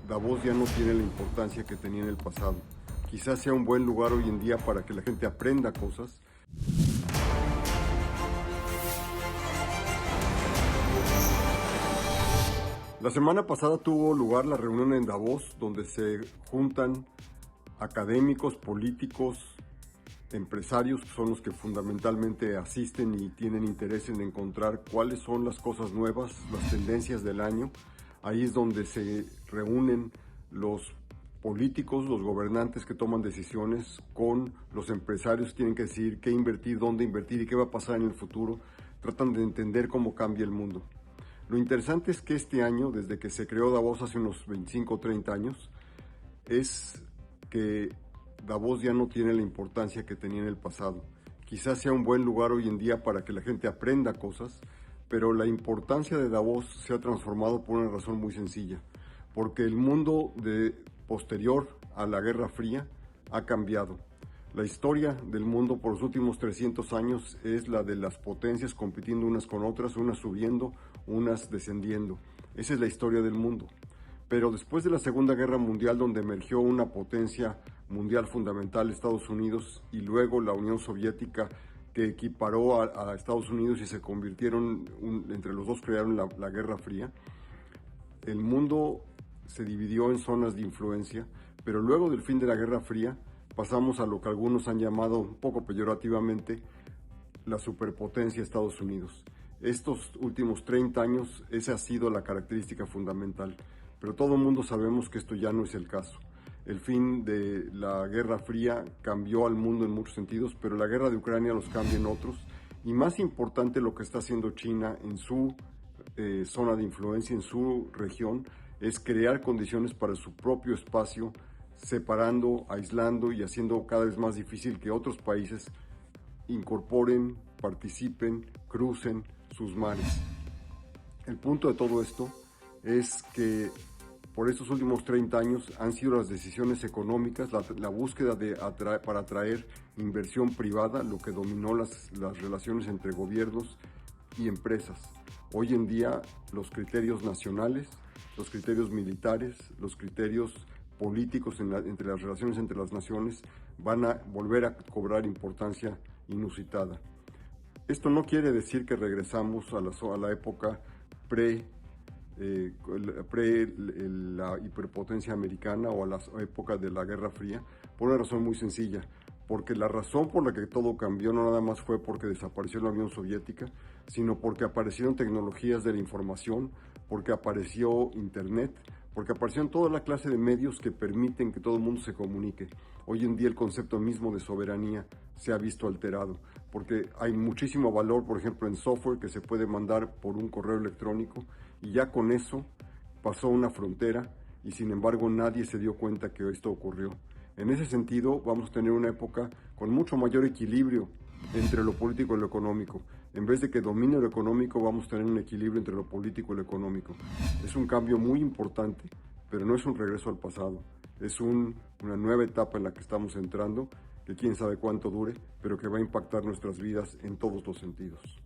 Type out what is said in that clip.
Davos ya no tiene la importancia que tenía en el pasado. Quizás sea un buen lugar hoy en día para que la gente aprenda cosas. La semana pasada tuvo lugar la reunión en Davos, donde se juntan académicos, políticos, empresarios, que son los que fundamentalmente asisten y tienen interés en encontrar cuáles son las cosas nuevas, las tendencias del año. Ahí es donde se reúnen los políticos, los gobernantes que toman decisiones con los empresarios que tienen que decidir qué invertir, dónde invertir y qué va a pasar en el futuro. Tratan de entender cómo cambia el mundo. Lo interesante es que este año, desde que se creó Davos hace unos 25 o 30 años, es que Davos ya no tiene la importancia que tenía en el pasado. Quizás sea un buen lugar hoy en día para que la gente aprenda cosas, pero la importancia de Davos se ha transformado por una razón muy sencilla, porque el mundo posterior a la Guerra Fría ha cambiado. La historia del mundo por los últimos 300 años es la de las potencias compitiendo unas con otras, unas subiendo, unas descendiendo. Esa es la historia del mundo. Pero después de la Segunda Guerra Mundial, donde emergió una potencia mundial fundamental, Estados Unidos, y luego la Unión Soviética, que equiparó a Estados Unidos y se convirtieron, entre los dos crearon la Guerra Fría, el mundo se dividió en zonas de influencia, pero luego del fin de la Guerra Fría, pasamos a lo que algunos han llamado un poco peyorativamente la superpotencia Estados Unidos. Estos últimos 30 años esa ha sido la característica fundamental, pero todo el mundo sabemos que esto ya no es el caso. El fin de la Guerra Fría cambió al mundo en muchos sentidos, pero la guerra de Ucrania los cambia en otros, y más importante lo que está haciendo China en su zona de influencia, en su región, es crear condiciones para su propio espacio, separando, aislando y haciendo cada vez más difícil que otros países incorporen, participen, crucen sus mares. El punto de todo esto es que por estos últimos 30 años han sido las decisiones económicas, la búsqueda para atraer inversión privada, lo que dominó las relaciones entre gobiernos y empresas. Hoy en día los criterios nacionales, los criterios militares, los criterios políticos entre las relaciones entre las naciones van a volver a cobrar importancia inusitada. Esto no quiere decir que regresamos a la época la hiperpotencia americana o a la época de la Guerra Fría, por una razón muy sencilla, porque la razón por la que todo cambió no nada más fue porque desapareció la Unión Soviética, sino porque aparecieron tecnologías de la información, porque apareció Internet, porque aparecieron toda la clase de medios que permiten que todo el mundo se comunique. Hoy en día el concepto mismo de soberanía se ha visto alterado, porque hay muchísimo valor, por ejemplo, en software que se puede mandar por un correo electrónico, y ya con eso pasó una frontera, y sin embargo nadie se dio cuenta que esto ocurrió. En ese sentido, vamos a tener una época con mucho mayor equilibrio entre lo político y lo económico. En vez de que domine lo económico, vamos a tener un equilibrio entre lo político y lo económico. Es un cambio muy importante, pero no es un regreso al pasado. Es una nueva etapa en la que estamos entrando, que quién sabe cuánto dure, pero que va a impactar nuestras vidas en todos los sentidos.